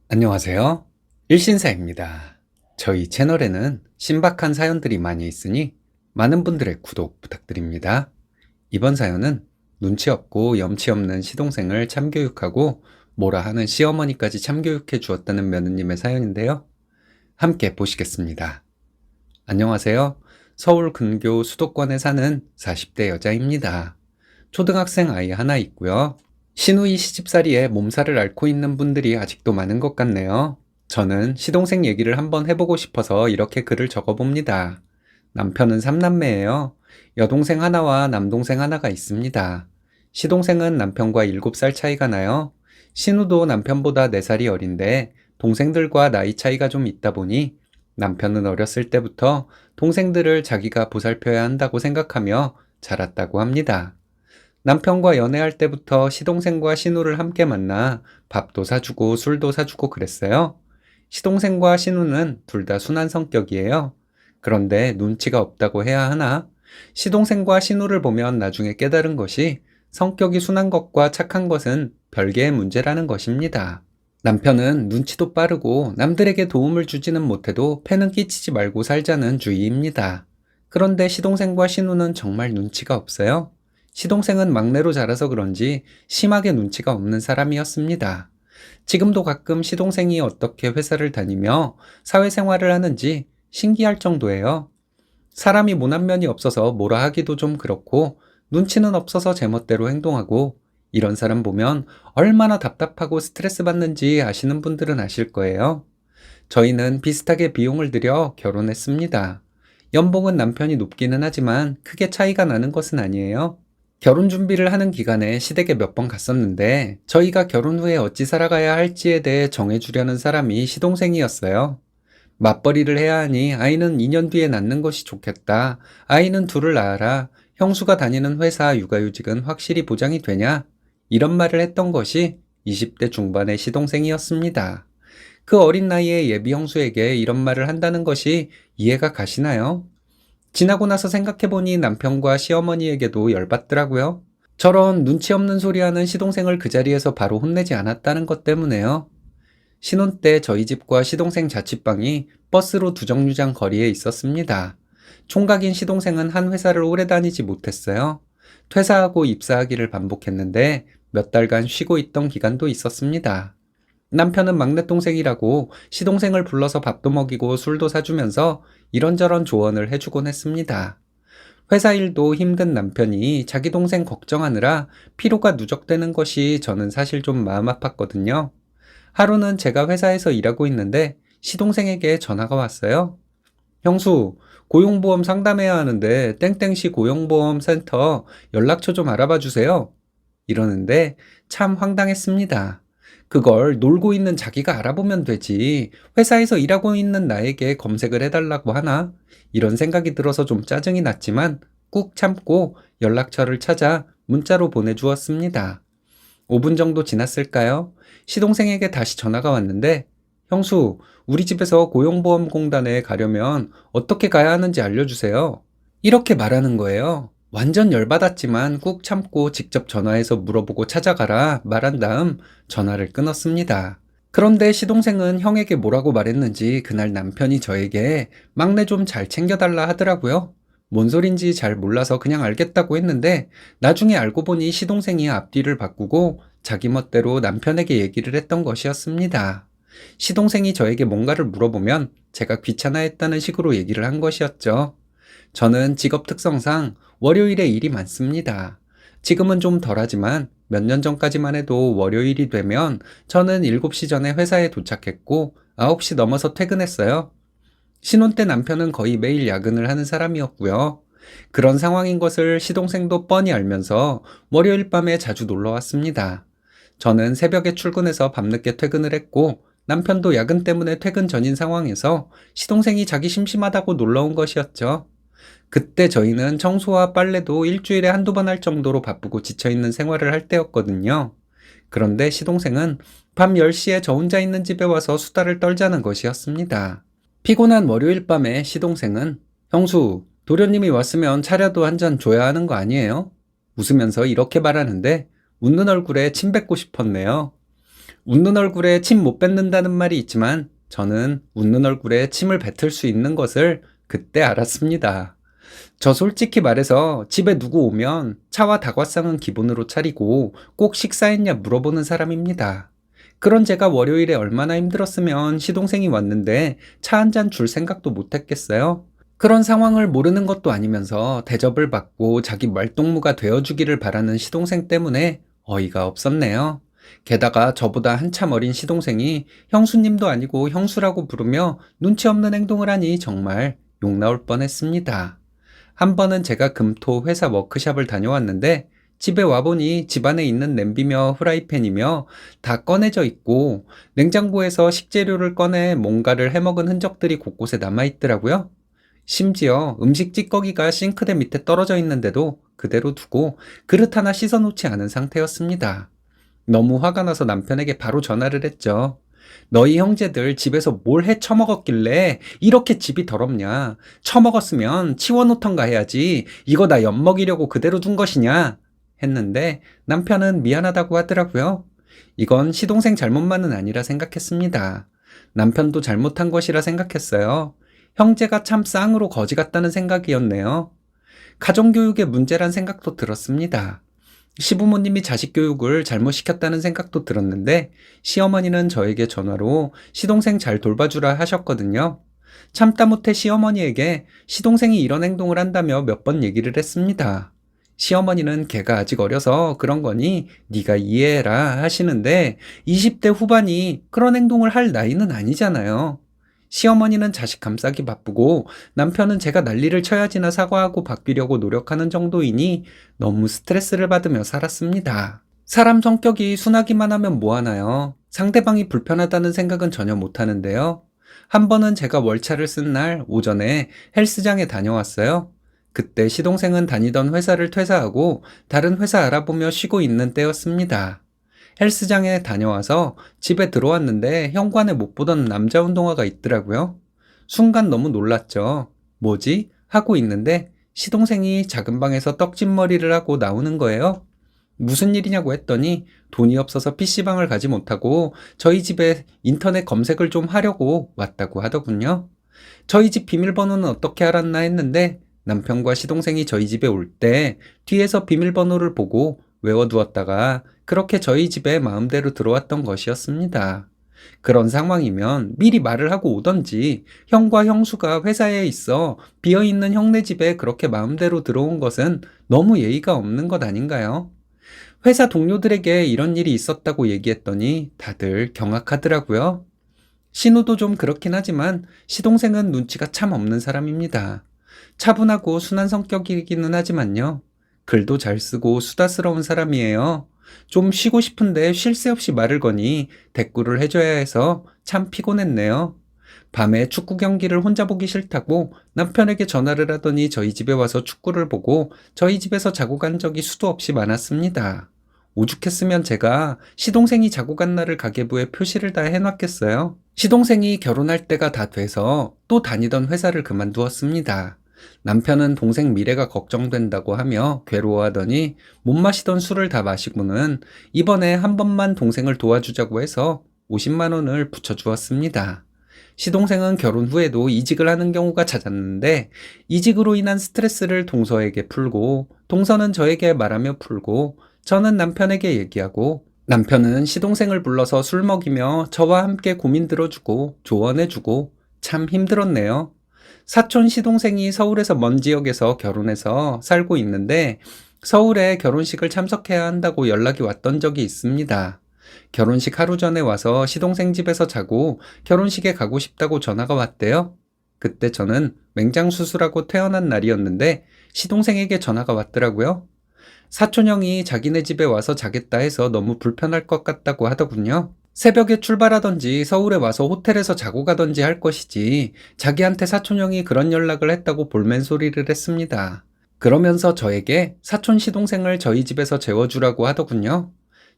안녕하세요. 일신사입니다. 저희 채널에는 신박한 사연들이 많이 있으니 많은 분들의 구독 부탁드립니다. 이번 사연은 눈치 없고 염치 없는 시동생을 참교육하고 뭐라 하는 시어머니까지 참교육해 주었다는 며느님의 사연인데요. 함께 보시겠습니다. 안녕하세요. 서울 근교 수도권에 사는 40대 여자입니다. 초등학생 아이 하나 있고요. 시누이 시집살이에 몸살을 앓고 있는 분들이 아직도 많은 것 같네요. 저는 시동생 얘기를 한번 해보고 싶어서 이렇게 글을 적어봅니다. 남편은 3남매예요. 여동생 하나와 남동생 하나가 있습니다. 시동생은 남편과 7살 차이가 나요. 신우도 남편보다 4살이 어린데 동생들과 나이 차이가 좀 있다 보니 남편은 어렸을 때부터 동생들을 자기가 보살펴야 한다고 생각하며 자랐다고 합니다. 남편과 연애할 때부터 시동생과 신우를 함께 만나 밥도 사주고 술도 사주고 그랬어요. 시동생과 신우는 둘 다 순한 성격이에요. 그런데 눈치가 없다고 해야 하나? 시동생과 신우를 보면 나중에 깨달은 것이 성격이 순한 것과 착한 것은 별개의 문제라는 것입니다. 남편은 눈치도 빠르고 남들에게 도움을 주지는 못해도 패는 끼치지 말고 살자는 주의입니다. 그런데 시동생과 신우는 정말 눈치가 없어요. 시동생은 막내로 자라서 그런지 심하게 눈치가 없는 사람이었습니다. 지금도 가끔 시동생이 어떻게 회사를 다니며 사회생활을 하는지 신기할 정도예요. 사람이 모난 면이 없어서 뭐라 하기도 좀 그렇고 눈치는 없어서 제멋대로 행동하고 이런 사람 보면 얼마나 답답하고 스트레스 받는지 아시는 분들은 아실 거예요. 저희는 비슷하게 비용을 들여 결혼했습니다. 연봉은 남편이 높기는 하지만 크게 차이가 나는 것은 아니에요. 결혼 준비를 하는 기간에 시댁에 몇 번 갔었는데 저희가 결혼 후에 어찌 살아가야 할지에 대해 정해주려는 사람이 시동생이었어요. 맞벌이를 해야 하니 아이는 2년 뒤에 낳는 것이 좋겠다. 아이는 둘을 낳아라. 형수가 다니는 회사 육아휴직은 확실히 보장이 되냐? 이런 말을 했던 것이 20대 중반의 시동생이었습니다. 그 어린 나이에 예비 형수에게 이런 말을 한다는 것이 이해가 가시나요? 지나고 나서 생각해보니 남편과 시어머니에게도 열받더라고요. 저런 눈치 없는 소리 하는 시동생을 그 자리에서 바로 혼내지 않았다는 것 때문에요. 신혼 때 저희 집과 시동생 자취방이 버스로 2정류장 거리에 있었습니다. 총각인 시동생은 한 회사를 오래 다니지 못했어요. 퇴사하고 입사하기를 반복했는데 몇 달간 쉬고 있던 기간도 있었습니다. 남편은 막내 동생이라고 시동생을 불러서 밥도 먹이고 술도 사주면서 이런저런 조언을 해주곤 했습니다. 회사 일도 힘든 남편이 자기 동생 걱정하느라 피로가 누적되는 것이 저는 사실 좀 마음 아팠거든요. 하루는 제가 회사에서 일하고 있는데 시동생에게 전화가 왔어요. 형수, 고용보험 상담해야 하는데 땡땡시 고용보험센터 연락처 좀 알아봐 주세요. 이러는데 참 황당했습니다. 그걸 놀고 있는 자기가 알아보면 되지. 회사에서 일하고 있는 나에게 검색을 해달라고 하나? 이런 생각이 들어서 좀 짜증이 났지만 꾹 참고 연락처를 찾아 문자로 보내주었습니다. 5분 정도 지났을까요? 시동생에게 다시 전화가 왔는데, 형수, 우리 집에서 고용보험공단에 가려면 어떻게 가야 하는지 알려주세요. 이렇게 말하는 거예요. 완전 열받았지만 꾹 참고 직접 전화해서 물어보고 찾아가라 말한 다음 전화를 끊었습니다. 그런데 시동생은 형에게 뭐라고 말했는지 그날 남편이 저에게 막내 좀 잘 챙겨달라 하더라고요. 뭔 소린지 잘 몰라서 그냥 알겠다고 했는데 나중에 알고 보니 시동생이 앞뒤를 바꾸고 자기 멋대로 남편에게 얘기를 했던 것이었습니다. 시동생이 저에게 뭔가를 물어보면 제가 귀찮아했다는 식으로 얘기를 한 것이었죠. 저는 직업 특성상 월요일에 일이 많습니다. 지금은 좀 덜하지만 몇 년 전까지만 해도 월요일이 되면 저는 7시 전에 회사에 도착했고 9시 넘어서 퇴근했어요. 신혼 때 남편은 거의 매일 야근을 하는 사람이었고요. 그런 상황인 것을 시동생도 뻔히 알면서 월요일 밤에 자주 놀러 왔습니다. 저는 새벽에 출근해서 밤늦게 퇴근을 했고 남편도 야근 때문에 퇴근 전인 상황에서 시동생이 자기 심심하다고 놀러 온 것이었죠. 그때 저희는 청소와 빨래도 일주일에 한두 번 할 정도로 바쁘고 지쳐있는 생활을 할 때였거든요. 그런데 시동생은 밤 10시에 저 혼자 있는 집에 와서 수다를 떨자는 것이었습니다. 피곤한 월요일 밤에 시동생은 형수, 도련님이 왔으면 차려도 한 잔 줘야 하는 거 아니에요? 웃으면서 이렇게 말하는데 웃는 얼굴에 침 뱉고 싶었네요. 웃는 얼굴에 침 못 뱉는다는 말이 있지만 저는 웃는 얼굴에 침을 뱉을 수 있는 것을 그때 알았습니다. 저 솔직히 말해서 집에 누구 오면 차와 다과상은 기본으로 차리고 꼭 식사했냐 물어보는 사람입니다. 그런 제가 월요일에 얼마나 힘들었으면 시동생이 왔는데 차 한 잔 줄 생각도 못 했겠어요? 그런 상황을 모르는 것도 아니면서 대접을 받고 자기 말동무가 되어주기를 바라는 시동생 때문에 어이가 없었네요. 게다가 저보다 한참 어린 시동생이 형수님도 아니고 형수라고 부르며 눈치 없는 행동을 하니 정말 욕 나올 뻔했습니다. 한 번은 제가 금토 회사 워크샵을 다녀왔는데 집에 와보니 집안에 있는 냄비며 후라이팬이며 다 꺼내져 있고 냉장고에서 식재료를 꺼내 뭔가를 해먹은 흔적들이 곳곳에 남아있더라고요. 심지어 음식 찌꺼기가 싱크대 밑에 떨어져 있는데도 그대로 두고 그릇 하나 씻어놓지 않은 상태였습니다. 너무 화가 나서 남편에게 바로 전화를 했죠. 너희 형제들 집에서 뭘 해 처먹었길래 이렇게 집이 더럽냐? 처먹었으면 치워놓던가 해야지. 이거 나 엿먹이려고 그대로 둔 것이냐? 했는데 남편은 미안하다고 하더라고요. 이건 시동생 잘못만은 아니라 생각했습니다. 남편도 잘못한 것이라 생각했어요. 형제가 참 쌍으로 거지 같다는 생각이었네요. 가정교육의 문제란 생각도 들었습니다. 시부모님이 자식 교육을 잘못 시켰다는 생각도 들었는데 시어머니는 저에게 전화로 시동생 잘 돌봐주라 하셨거든요. 참다 못해 시어머니에게 시동생이 이런 행동을 한다며 몇 번 얘기를 했습니다. 시어머니는 걔가 아직 어려서 그런 거니 네가 이해해라 하시는데 20대 후반이 그런 행동을 할 나이는 아니잖아요. 시어머니는 자식 감싸기 바쁘고 남편은 제가 난리를 쳐야지나 사과하고 바뀌려고 노력하는 정도이니 너무 스트레스를 받으며 살았습니다. 사람 성격이 순하기만 하면 뭐하나요? 상대방이 불편하다는 생각은 전혀 못하는데요. 한 번은 제가 월차를 쓴 날 오전에 헬스장에 다녀왔어요. 그때 시동생은 다니던 회사를 퇴사하고 다른 회사 알아보며 쉬고 있는 때였습니다. 헬스장에 다녀와서 집에 들어왔는데 현관에 못 보던 남자 운동화가 있더라고요. 순간 너무 놀랐죠. 뭐지? 하고 있는데 시동생이 작은 방에서 떡진머리를 하고 나오는 거예요. 무슨 일이냐고 했더니 돈이 없어서 PC방을 가지 못하고 저희 집에 인터넷 검색을 좀 하려고 왔다고 하더군요. 저희 집 비밀번호는 어떻게 알았나 했는데 남편과 시동생이 저희 집에 올 때 뒤에서 비밀번호를 보고 외워두었다가 그렇게 저희 집에 마음대로 들어왔던 것이었습니다. 그런 상황이면 미리 말을 하고 오던지 형과 형수가 회사에 있어 비어있는 형네 집에 그렇게 마음대로 들어온 것은 너무 예의가 없는 것 아닌가요? 회사 동료들에게 이런 일이 있었다고 얘기했더니 다들 경악하더라고요. 신우도 좀 그렇긴 하지만 시동생은 눈치가 참 없는 사람입니다. 차분하고 순한 성격이기는 하지만요. 글도 잘 쓰고 수다스러운 사람이에요. 좀 쉬고 싶은데 쉴 새 없이 말을 거니 대꾸를 해줘야 해서 참 피곤했네요. 밤에 축구 경기를 혼자 보기 싫다고 남편에게 전화를 하더니 저희 집에 와서 축구를 보고 저희 집에서 자고 간 적이 수도 없이 많았습니다. 오죽했으면 제가 시동생이 자고 간 날을 가계부에 표시를 다 해놨겠어요. 시동생이 결혼할 때가 다 돼서 또 다니던 회사를 그만두었습니다. 남편은 동생 미래가 걱정된다고 하며 괴로워하더니 못 마시던 술을 다 마시고는 이번에 한 번만 동생을 도와주자고 해서 50만 원을 붙여주었습니다. 시동생은 결혼 후에도 이직을 하는 경우가 잦았는데 이직으로 인한 스트레스를 동서에게 풀고 동서는 저에게 말하며 풀고 저는 남편에게 얘기하고 남편은 시동생을 불러서 술 먹이며 저와 함께 고민 들어주고 조언해주고 참 힘들었네요. 사촌 시동생이 서울에서 먼 지역에서 결혼해서 살고 있는데 서울에 결혼식을 참석해야 한다고 연락이 왔던 적이 있습니다. 결혼식 하루 전에 와서 시동생 집에서 자고 결혼식에 가고 싶다고 전화가 왔대요. 그때 저는 맹장수술하고 퇴원한 날이었는데 시동생에게 전화가 왔더라고요. 사촌형이 자기네 집에 와서 자겠다 해서 너무 불편할 것 같다고 하더군요. 새벽에 출발하던지 서울에 와서 호텔에서 자고 가던지 할 것이지 자기한테 사촌형이 그런 연락을 했다고 볼멘소리를 했습니다. 그러면서 저에게 사촌 시동생을 저희 집에서 재워주라고 하더군요.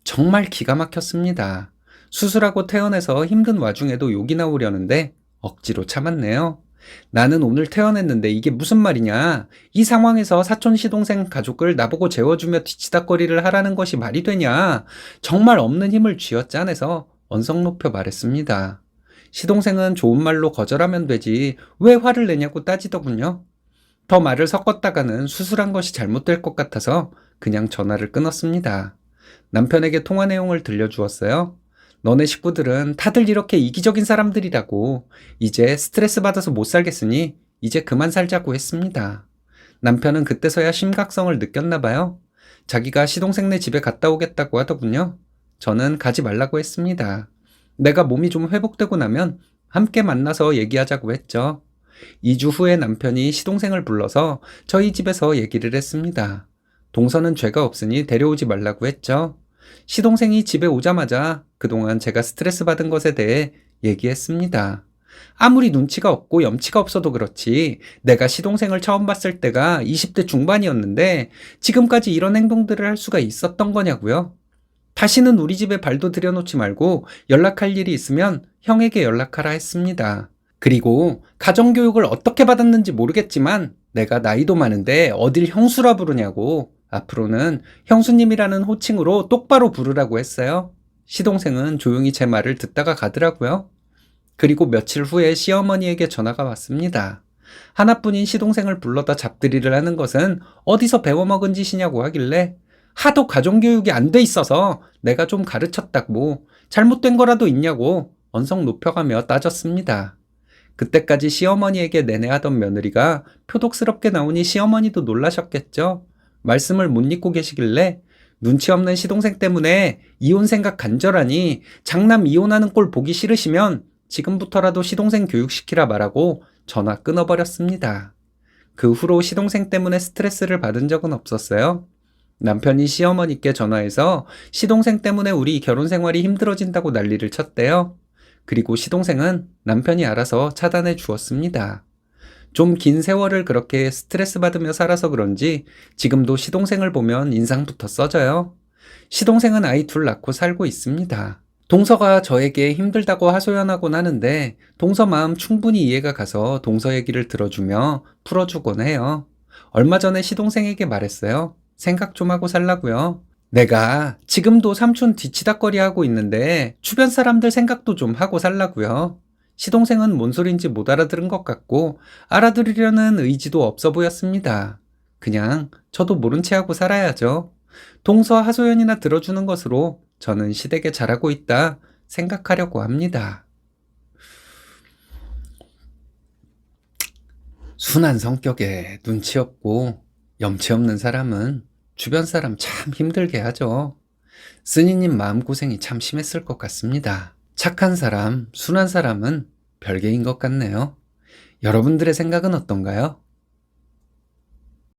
정말 기가 막혔습니다. 수술하고 퇴원해서 힘든 와중에도 욕이 나오려는데 억지로 참았네요. 나는 오늘 퇴원했는데 이게 무슨 말이냐? 이 상황에서 사촌 시동생 가족을 나보고 재워주며 뒤치다꺼리를 하라는 것이 말이 되냐? 정말 없는 힘을 쥐어짜내서 언성 높여 말했습니다. 시동생은 좋은 말로 거절하면 되지 왜 화를 내냐고 따지더군요. 더 말을 섞었다가는 수술한 것이 잘못될 것 같아서 그냥 전화를 끊었습니다. 남편에게 통화 내용을 들려주었어요. 너네 식구들은 다들 이렇게 이기적인 사람들이라고. 이제 스트레스 받아서 못 살겠으니 이제 그만 살자고 했습니다. 남편은 그때서야 심각성을 느꼈나 봐요. 자기가 시동생네 집에 갔다 오겠다고 하더군요. 저는 가지 말라고 했습니다. 내가 몸이 좀 회복되고 나면 함께 만나서 얘기하자고 했죠. 2주 후에 남편이 시동생을 불러서 저희 집에서 얘기를 했습니다. 동서는 죄가 없으니 데려오지 말라고 했죠. 시동생이 집에 오자마자 그동안 제가 스트레스 받은 것에 대해 얘기했습니다. 아무리 눈치가 없고 염치가 없어도 그렇지 내가 시동생을 처음 봤을 때가 20대 중반이었는데 지금까지 이런 행동들을 할 수가 있었던 거냐고요. 다시는 우리 집에 발도 들여놓지 말고 연락할 일이 있으면 형에게 연락하라 했습니다. 그리고 가정교육을 어떻게 받았는지 모르겠지만 내가 나이도 많은데 어딜 형수라 부르냐고 앞으로는 형수님이라는 호칭으로 똑바로 부르라고 했어요. 시동생은 조용히 제 말을 듣다가 가더라고요. 그리고 며칠 후에 시어머니에게 전화가 왔습니다. 하나뿐인 시동생을 불러다 잡들이를 하는 것은 어디서 배워먹은 짓이냐고 하길래 하도 가정교육이 안 돼 있어서 내가 좀 가르쳤다고 잘못된 거라도 있냐고 언성 높여가며 따졌습니다. 그때까지 시어머니에게 내내하던 며느리가 표독스럽게 나오니 시어머니도 놀라셨겠죠. 말씀을 못 잊고 계시길래 눈치 없는 시동생 때문에 이혼 생각 간절하니 장남 이혼하는 꼴 보기 싫으시면 지금부터라도 시동생 교육시키라 말하고 전화 끊어버렸습니다. 그 후로 시동생 때문에 스트레스를 받은 적은 없었어요. 남편이 시어머니께 전화해서 시동생 때문에 우리 결혼 생활이 힘들어진다고 난리를 쳤대요. 그리고 시동생은 남편이 알아서 차단해 주었습니다. 좀 긴 세월을 그렇게 스트레스 받으며 살아서 그런지 지금도 시동생을 보면 인상부터 써져요. 시동생은 아이 둘 낳고 살고 있습니다. 동서가 저에게 힘들다고 하소연하곤 하는데 동서 마음 충분히 이해가 가서 동서 얘기를 들어주며 풀어주곤 해요. 얼마 전에 시동생에게 말했어요. 생각 좀 하고 살라고요. 내가 지금도 삼촌 뒤치다꺼리 하고 있는데 주변 사람들 생각도 좀 하고 살라고요. 시동생은 뭔 소린지 못 알아들은 것 같고 알아들으려는 의지도 없어 보였습니다. 그냥 저도 모른 채 하고 살아야죠. 동서 하소연이나 들어주는 것으로 저는 시댁에 잘하고 있다 생각하려고 합니다. 순한 성격에 눈치 없고 염치 없는 사람은 주변 사람 참 힘들게 하죠. 쓰니님 마음고생이 참 심했을 것 같습니다. 착한 사람, 순한 사람은 별개인 것 같네요. 여러분들의 생각은 어떤가요?